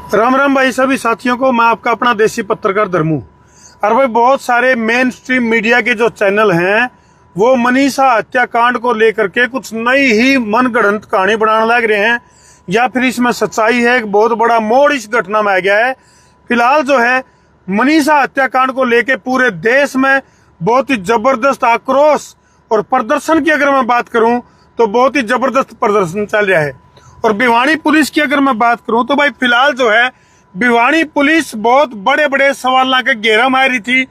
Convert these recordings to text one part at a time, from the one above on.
राम राम भाई सभी साथियों को। मैं आपका अपना देसी पत्रकार धर्मू। और भाई बहुत सारे मेन स्ट्रीम मीडिया के जो चैनल हैं वो मनीषा हत्याकांड को लेकर के कुछ नई ही मनगढ़ंत कहानी बनाने लग रहे हैं, या फिर इसमें सच्चाई है। एक बहुत बड़ा मोड़ इस घटना में आ गया है। फिलहाल जो है मनीषा हत्याकांड को लेकर पूरे देश में बहुत ही जबरदस्त आक्रोश और प्रदर्शन की अगर मैं बात करूं तो बहुत ही जबरदस्त प्रदर्शन चल रहा है। और भिवानी पुलिस की अगर मैं बात करूं तो भाई फिलहाल जो है भिवानी पुलिस बहुत बड़े बड़े सवालों के घेरा में आ रही थी।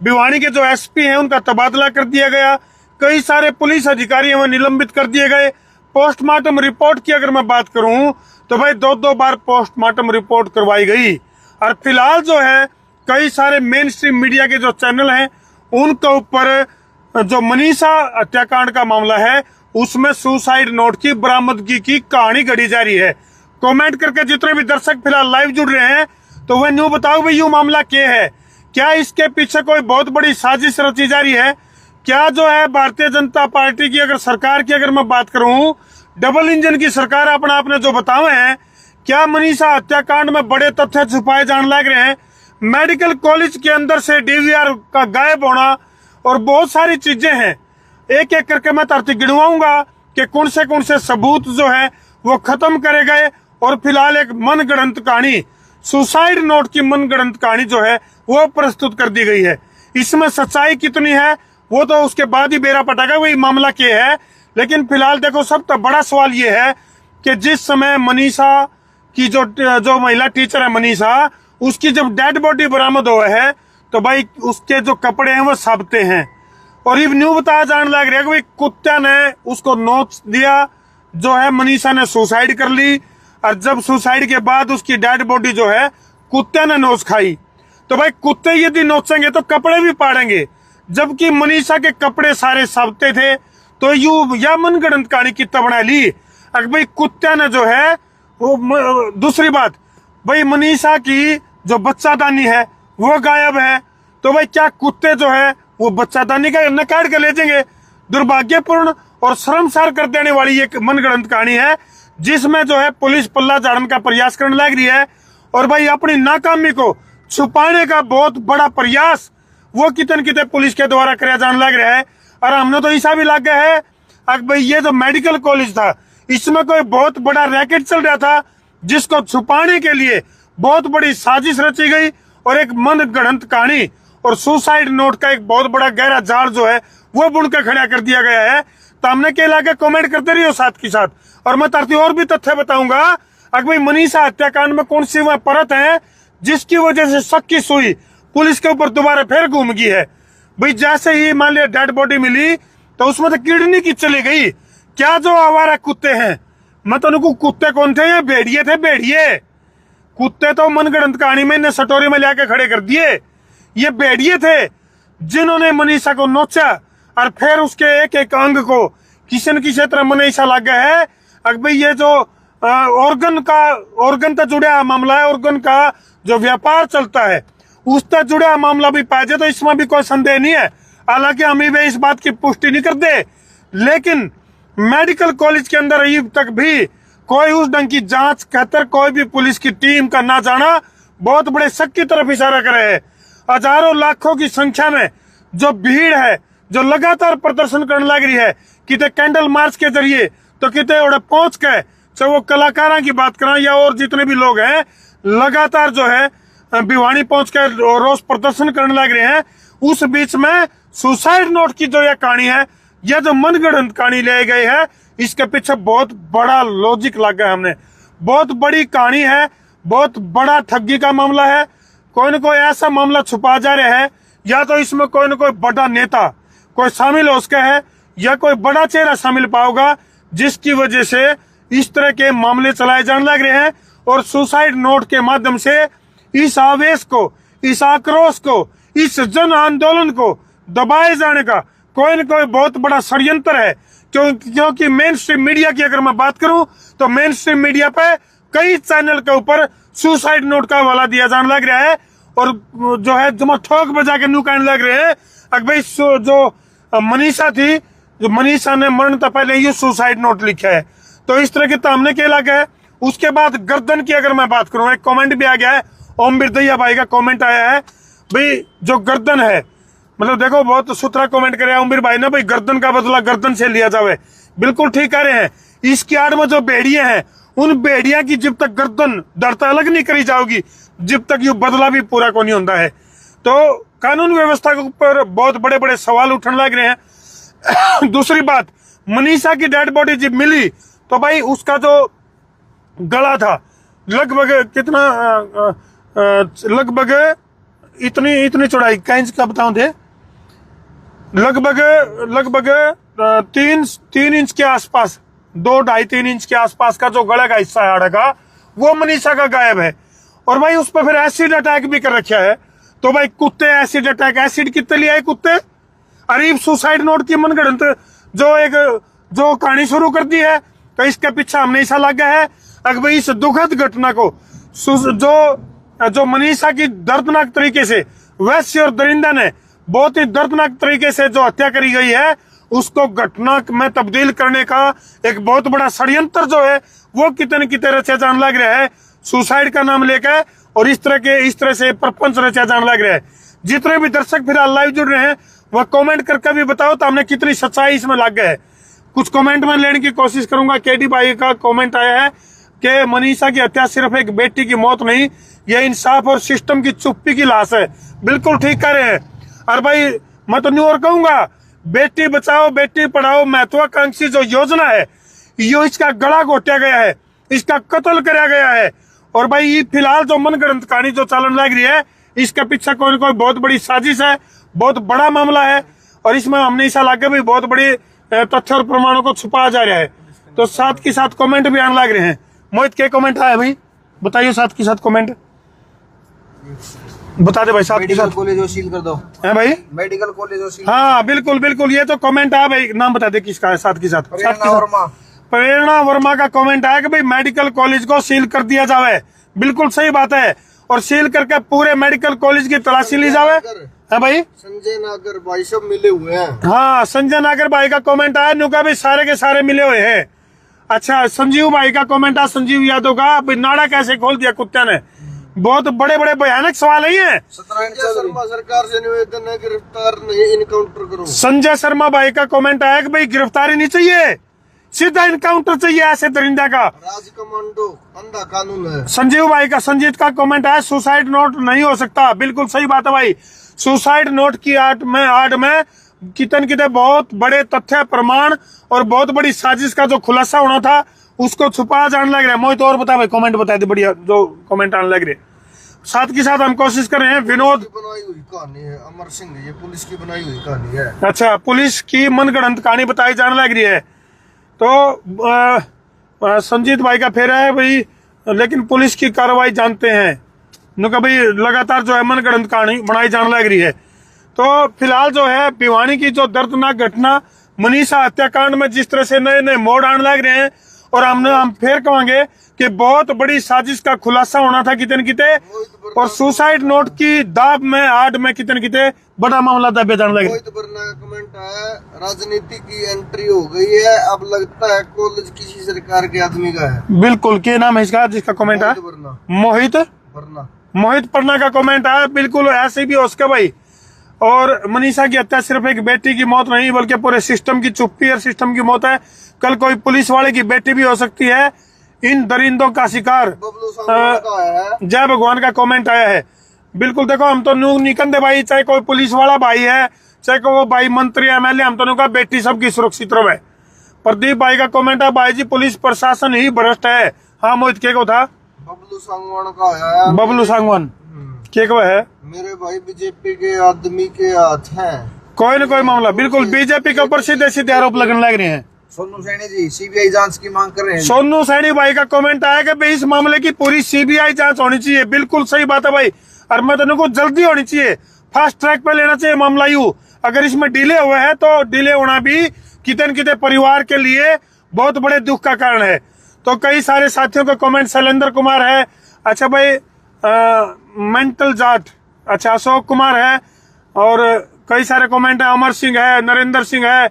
भिवानी के जो एसपी हैं उनका तबादला कर दिया गया, कई सारे पुलिस अधिकारी वहां निलंबित कर दिए गए। पोस्टमार्टम रिपोर्ट की अगर मैं बात करूं तो भाई दो बार पोस्टमार्टम रिपोर्ट करवाई गई। और फिलहाल जो है कई सारे मेन स्ट्रीम मीडिया के जो चैनल हैं उनके ऊपर जो मनीषा हत्याकांड का मामला है उसमें सुसाइड नोट की बरामदगी की कहानी घड़ी जा रही है। कमेंट करके जितने भी दर्शक फिलहाल लाइव जुड़ रहे हैं तो वह न्यू बताओ भाई यू मामला क्या है। क्या इसके पीछे कोई बहुत बड़ी साजिश रची जा रही है? क्या जो है भारतीय जनता पार्टी की अगर सरकार की अगर मैं बात करूं, डबल इंजन की सरकार अपना आपने जो बताए हैं, क्या मनीषा हत्याकांड में बड़े तथ्य छुपाए जाने लग रहे हैं? मेडिकल कॉलेज के अंदर से डीवीआर का गायब होना और बहुत सारी चीजें हैं। एक एक करके मैं तरती गिनवाऊंगा कि कौन से सबूत जो है वो खत्म करे गए। और फिलहाल एक मनगढ़ंत कहानी, सुसाइड नोट की मनगढ़ंत कहानी जो है वो प्रस्तुत कर दी गई है। इसमें सच्चाई कितनी है वो तो उसके बाद ही बेरा पटागा वही मामला क्या है। लेकिन फिलहाल देखो सबसे बड़ा सवाल ये है कि जिस समय मनीषा की जो महिला टीचर है मनीषा, उसकी जब डेड बॉडी बरामद हुआ है तो भाई उसके जो कपड़े हैं वो साबते हैं। और ये न्यू बताया जाने लग रहा है कि भाई कुत्ते ने उसको नोच दिया, जो है मनीषा ने सुसाइड कर ली। और जब सुसाइड के बाद उसकी डेड बॉडी जो है कुत्ते ने नोच खाई। तो भाई कुत्ते यदि नोचेंगे तो कपड़े भी पाड़ेंगे, जबकि मनीषा के कपड़े सारे साबते थे। तो यू या मनगढ़ंत कहानी कितना बना ली। अगर भाई कुत्ते ने जो है वो, दूसरी बात भाई मनीषा की जो बच्चादानी है वो गायब है। तो भाई क्या कुत्ते जो है वो बच्चादानी का नकाट के ले जाएंगे? दुर्भाग्यपूर्ण और शर्मसार कर देने वाली एक मनगढ़ंत कहानी है, जिसमें जो है पुलिस पल्ला झाड़ने का प्रयास करने लग रही है। और भाई अपनी नाकामी को छुपाने का बहुत बड़ा प्रयास वो कितने पुलिस के द्वारा किया जाने लग रहा है। और हमने तो ऐसा भी लग गया है अगर भाई ये जो मेडिकल कॉलेज था इसमें कोई बहुत बड़ा रैकेट चल रहा था, जिसको छुपाने के लिए बहुत बड़ी साजिश रची गई और एक मनगढ़ंत कहानी और सुसाइड नोट का एक बहुत बड़ा गहरा जाल जो है वो बुन के खड़ा कर दिया गया है। तो हमने क्या लगा कमेंट करते रहिए साथ के साथ। और मैं तरती और भी तथ्य बताऊंगा अगर भाई मनीषा हत्याकांड में कौन सी वह परत है जिसकी वजह से शक की सुई पुलिस के ऊपर दोबारा फिर घूम गई है। भाई जैसे ही मान लिया डेड बॉडी मिली तो उसमें तो किडनी की चली गई। क्या जो आवारा कुत्ते हैं, मैं तो उनको कुत्ते कौन थे? ये भेड़िए थे, भेड़िए। कुत्ते तो मनगढ़ंत कहानी में इन्हें सटोरी में लाके खड़े कर दिए। ये भेड़िए थे जिन्होंने मनीषा को नोचा और फिर उसके एक एक अंग को किसी न किसी तरह मनीषा लग गया है। अगर भाई ये जो ऑर्गन से जुड़ा मामला है, ऑर्गन का जो व्यापार चलता है उससे जुड़ा मामला भी पाया जाए तो इसमें भी कोई संदेह नहीं है। हालांकि हम भी इस बात की पुष्टि नहीं करते, लेकिन मेडिकल कॉलेज के अंदर अभी तक भी कोई उस ढंग की जांच कहकर कोई भी पुलिस की टीम का ना जाना बहुत बड़े शक की तरफ इशारा कर रहे हैं। हजारों लाखों की संख्या में जो भीड़ है जो लगातार प्रदर्शन करने लग रही है, कितने कैंडल मार्च के जरिए तो कितने और पहुंच के, चाहे वो कलाकारों की बात करें या और जितने भी लोग हैं, लगातार जो है भिवानी पहुंच के रोष प्रदर्शन करने लग रहे हैं। उस बीच में सुसाइड नोट की जो यह कहानी है, यह जो मनगढ़ंत कहानी ले गई है, इसके पीछे बहुत बड़ा लॉजिक लगा है। हमने बहुत बड़ी कहानी है, बहुत बड़ा ठगी का मामला है। कोई न कोई ऐसा मामला छुपा जा रहा है, या तो इसमें कोई न कोई बड़ा नेता कोई शामिल हो सका है या कोई बड़ा चेहरा शामिल पाओगा, जिसकी वजह से इस तरह के मामले चलाए जाने लग रहे हैं। और सुसाइड नोट के माध्यम से इस आवेश को, इस आक्रोश को, इस जन आंदोलन को दबाए जाने का कोई न कोई बहुत बड़ा षड्यंत्र है। क्योंकि मेन स्ट्रीम मीडिया की अगर मैं बात करूं तो मेन स्ट्रीम मीडिया पे कई चैनल के ऊपर सुसाइड नोट का हवाला दिया जाने लग रहा है। और जो है जो ठोक बजा के न्यू कहने लग रहे हैं अगर भाई जो मनीषा थी, जो मनीषा ने मरण तो पहले ये सुसाइड नोट लिखा है। तो इस तरह के तो हमने क्या लगा है उसके बाद गर्दन की अगर मैं बात करूं, एक कमेंट भी आ गया है, ओम बिरदैया भाई का कमेंट आया है भाई, जो गर्दन है, मतलब देखो बहुत सुथरा कमेंट करे ओम बीर भाई ने, भाई गर्दन का बदला गर्दन से लिया जावे। बिल्कुल ठीक कह रहे हैं। इसकी आड़ में जो भेड़िया हैं, उन भेड़िया की जब तक गर्दन धरता अलग नहीं करी जाओगी, जब तक ये बदला भी पूरा को नहीं होता है। तो कानून व्यवस्था के ऊपर बहुत बड़े बड़े सवाल उठने लग रहे हैं। दूसरी बात, मनीषा की डेड बॉडी जब मिली तो भाई उसका जो गला था लगभग कितना लगभग इतनी चौड़ाई का इंच का बताऊं थे, लगभग 3 इंच के आसपास, 2-2.5-3 इंच के आसपास का जो गले का हिस्सा है हाड़ का, वो मनीषा का गायब है। और भाई उस पर फिर एसिड अटैक भी कर रखा है। तो भाई कुत्ते एसिड अटैक, एसिड कितने लिए आए कुत्ते? अरीब सुसाइड नोट की मनगढ़ंत जो कहानी शुरू कर दी है, तो इसके पीछे हमने ऐसा लगा है अगर भाई इस दुखद घटना को जो मनीषा की दर्दनाक तरीके से वैश्य और दरिंदा ने बहुत ही दर्दनाक तरीके से जो हत्या करी गई है, उसको घटना में तब्दील करने का एक बहुत बड़ा षड्यंत्र जो है वो कितने कितने रचा जान लग रहा है सुसाइड का नाम लेकर, और इस तरह से प्रपंच रचा जान लग रहा है। जितने भी दर्शक फिलहाल लाइव जुड़ रहे हैं वह कमेंट करके भी बताओ तो हमने कितनी सच्चाई इसमें लग गया है। कुछ कमेंट में लेने की कोशिश करूंगा। केडी भाई का कमेंट आया है कि मनीषा की हत्या सिर्फ एक बेटी की मौत नहीं, यह इंसाफ और सिस्टम की चुप्पी की लाश है। बिल्कुल ठीक कह रहे हैं। और भाई मैं तो न्यू और कहूंगा, बेटी बचाओ बेटी पढ़ाओ महत्वाकांक्षी जो योजना है, यो इसका गला घोटा गया है, इसका कत्ल कराया गया है। और भाई ये फिलहाल जो मनगढ़ंत कहानी जो चलन लग रही है, इसके पीछे कोई न कोई बहुत बड़ी साजिश है, बहुत बड़ा मामला है, और इसमें हमने ऐसा लगा भी बहुत बड़ी तथ्य और प्रमाणों को छुपाया जा रहा है। तो साथ के साथ कमेंट भी आने लग रहे हैं। मोहित के कमेंट आया भाई, बताइए साथ के साथ कमेंट बता दे भाई। साथ के साथ कॉलेज को सील कर दो है भाई, मेडिकल कॉलेज को सील। हाँ बिल्कुल बिल्कुल, ये तो कमेंट आया भाई, नाम बता दे किसका है। साथ के साथ प्रेरणा वर्मा का कमेंट आया कि भाई मेडिकल कॉलेज को सील कर दिया जावे। बिल्कुल सही बात है, और सील करके पूरे मेडिकल कॉलेज की तलाशी ली जावे। है भाई, संजय नागर भाई सब मिले हुए हैं। हाँ संजय नागर भाई का कमेंट आया, नुका भाई सारे के सारे मिले हुए हैं। अच्छा, संजीव भाई का कमेंट आया, संजीव यादव का, भाई नाड़ा कैसे खोल दिया कुत्ते ने। बहुत बड़े बड़े भयानक सवाल है ये। शर्मा सरकार से निवेदन है गिरफ्तार नहीं इनकाउंटर करो। संजय शर्मा भाई का कमेंट आया कि भाई गिरफ्तारी नहीं चाहिए, सीधा इनकाउंटर चाहिए ऐसे दरिंदा का। राज कमांडो अंधा कानून है। संजीव भाई का, संजीत का कमेंट आया, सुसाइड नोट नहीं हो सकता। बिल्कुल सही बात है भाई, सुसाइड नोट की आड़ में कितने बहुत बड़े तथ्य प्रमाण और बहुत बड़ी साजिश का जो खुलासा होना था उसको छुपाया जाने लग रहा है। मोहित और बता भाई, कमेंट बता दे बढ़िया जो कमेंट आने लग रहे। साथ के साथ हम कोशिश कर रहे हैं। विनोद बनाई हुई कहानी है, अमर सिंह, ये पुलिस की बनाई हुई कहानी है। अच्छा, पुलिस की मनगढ़ंत कहानी बताई जाने लग रही है। तो संजीत भाई का फेरा है भाई, लेकिन पुलिस की कार्रवाई जानते हैं नुका भाई, लगातार जो है मनगढ़ंत कहानी बनाई जाने लग रही है। तो फिलहाल जो है भिवानी की जो दर्दनाक घटना मनीषा हत्याकांड में जिस तरह से नए नए मोड़ आने लग रहे हैं, और हम फिर कहेंगे कि बहुत बड़ी साजिश का खुलासा होना था कितने किते, और सुसाइड नोट की दाब में आड़ में कितने बड़ा मामला दबे जाने लगे। कमेंट है, राजनीति की एंट्री हो गई है, अब लगता है कॉलेज किसी सरकार के आदमी का है। बिल्कुल, क्या नाम है इसका जिसका कमेंट है? मोहित पन्ना का कमेंट आया। बिल्कुल ऐसे भी हो सके भाई, और मनीषा की हत्या सिर्फ एक बेटी की मौत नहीं बल्कि पूरे सिस्टम की चुप्पी और सिस्टम की मौत है। कल कोई पुलिस वाले की बेटी भी हो सकती है इन दरिंदों का शिकार। जय भगवान का कमेंट आया है। बिल्कुल देखो, हम तो निकंदे भाई, चाहे कोई पुलिस वाला भाई है, चाहे कोई वो भाई मंत्री एमएलए, हम तो कहा बेटी सबकी सुरक्षित रहे। प्रदीप भाई का कमेंट है, भाई जी पुलिस प्रशासन ही भ्रष्ट है। हाँ मोहित के को था, बबलू सांगवान का आया। बबलू सांगवान के को है, मेरे भाई बीजेपी के आदमी के हाथ हैं। कोई न कोई मामला। बिल्कुल, बीजेपी के ऊपर सीधे सीधे आरोप लगने लग रहे हैं। सोनू सैनी जी सीबीआई जांच की मांग कर रहे हैं। सोनू सैनी भाई का कमेंट आया कि भाई इस मामले की पूरी सीबीआई जांच होनी चाहिए। बिल्कुल सही बात है भाई, और मैं तो जल्दी होनी चाहिए, फास्ट ट्रैक पे लेना चाहिए मामला। यू अगर इसमें डिले हुआ है तो डिले होना भी कितने परिवार के लिए बहुत बड़े दुख का कारण है। तो कई सारे साथियों का कमेंट, शैलेंद्र कुमार है, अच्छा भाई मेंटल जाट, अच्छा अशोक कुमार है, और कई सारे कमेंट है, अमर सिंह है, नरेंद्र सिंह है,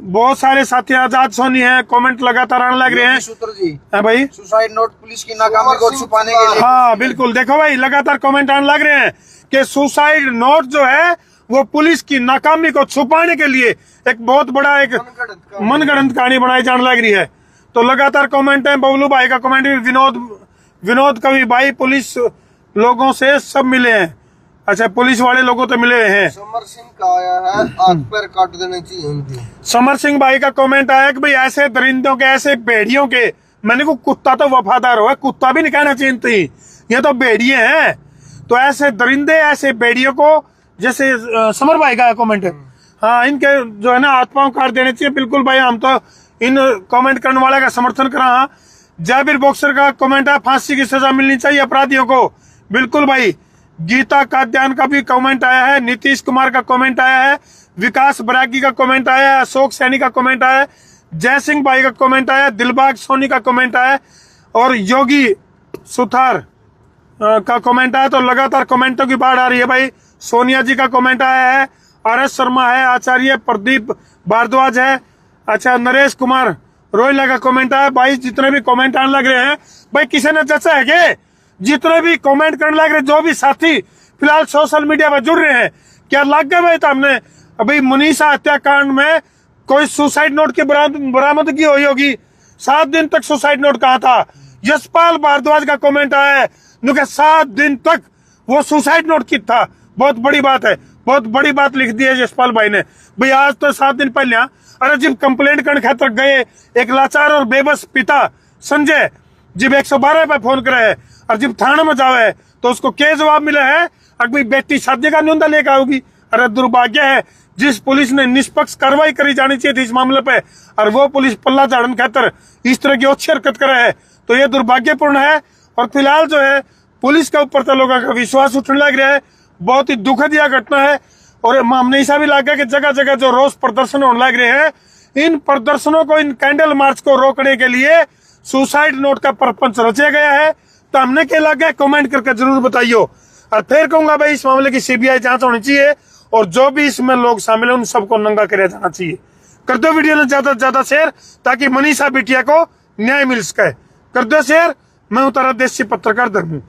बहुत सारे साथी आजाद सोनी है, कमेंट लगातार आने लग रहे हैं। सूत्र जी, है भाई, सुसाइड नोट पुलिस की नाकामी को छुपाने के लिए। हाँ बिल्कुल, देखो भाई लगातार कमेंट आने लग रहे हैं कि सुसाइड नोट जो है वो पुलिस की नाकामी को छुपाने के लिए एक बहुत बड़ा एक मनगढ़ंत कहानी बनाई जाने लग रही है। तो लगातार कमेंट है। बबलू भाई का कमेंट भी, विनोद कवि भाई पुलिस लोगों से सब मिले हैं। अच्छा, पुलिस वाले लोगों तो मिले हैं। समर सिंह का आया है, हाथ पैर काट देने चाहिए उनके। समर सिंह भाई का कमेंट आया कि भाई ऐसे दरिंदों के, ऐसे भेड़ियों के, मैंने को कुत्ता तो वफादार हो, कुत्ता भी नहीं कहना चाहिए थी, ये तो भेड़िए हैं। तो ऐसे दरिंदे, ऐसे भेड़ियों को, जैसे समर भाई का कमेंट है, हाँ, इनके जो है ना हाथ पांव काट देने चाहिए। बिल्कुल भाई, हम तो इन कमेंट करने वाले का समर्थन कर रहा। जाबिर बॉक्सर का कमेंट है, फांसी की सजा मिलनी चाहिए अपराधियों को। बिल्कुल भाई। गीता काद्यान का भी कमेंट आया है, नीतीश कुमार का कमेंट आया है, विकास बरागी का कमेंट आया है, अशोक सैनी का कमेंट आया है, जय सिंह भाई का कमेंट आया है, दिलबाग सोनी का कमेंट आया है और योगी सुथार का कमेंट आया। तो लगातार कमेंटों की बाढ़ आ रही है भाई। सोनिया जी का कमेंट आया है, आर.एस. शर्मा है, आचार्य प्रदीप भारद्वाज है, अच्छा, नरेश कुमार रोहिला का कमेंट आया। भाई जितने भी कमेंट आने लग रहे हैं भाई, किसी ने जचा है के जितने भी कमेंट करने लग रहे, जो भी साथी फिलहाल सोशल मीडिया पर जुड़ रहे हैं, क्या लग गए भाई? तो हमने अभी मनीषा हत्याकांड में कोई सुसाइड नोट की बरामदगी हुई होगी। 7 दिन तक सुसाइड नोट कहा था। यशपाल भारद्वाज का कमेंट आया है, 7 दिन तक वो सुसाइड नोट की था। बहुत बड़ी बात है, बहुत बड़ी बात लिख दी है यशपाल भाई ने। भाई आज तो 7 दिन पहले, अरे जब कंप्लेंट करने खातर गए, एक लाचार और बेबस पिता संजय जब 112 पे फोन करे है और जब थाने में जावे तो उसको क्या जवाब मिला है? अगर बेटी शादी का न्यूनता लेकर आओगी। अरे दुर्भाग्य है, जिस पुलिस ने निष्पक्ष कार्रवाई करी जानी चाहिए थी इस मामले पे, और वो पुलिस पल्ला झाड़न खातर इस तरह की अच्छी हरकत करे है, तो ये दुर्भाग्यपूर्ण है। और फिलहाल जो है पुलिस के ऊपर तो लोगों का विश्वास उठने लग रहा है। बहुत ही दुखद यह घटना है। और हमने ऐसा भी लगा कि जगह जगह जो रोष प्रदर्शन होने लग रहे हैं, इन प्रदर्शनों को, इन कैंडल मार्च को रोकने के लिए सुसाइड नोट का प्रपंच रचा गया है। तो हमने क्या लगा, कमेंट करके जरूर बताइयो। और फिर कहूंगा भाई, इस मामले की सीबीआई जांच होनी चाहिए और जो भी इसमें लोग शामिल हैं उन सबको नंगा किया जाना चाहिए। कर दो वीडियो ने ज्यादा से ज्यादा शेयर, ताकि मनीषा बिटिया को न्याय मिल सके। कर दो शेयर। मैं हूं तारा देशी पत्रकार धर्मू।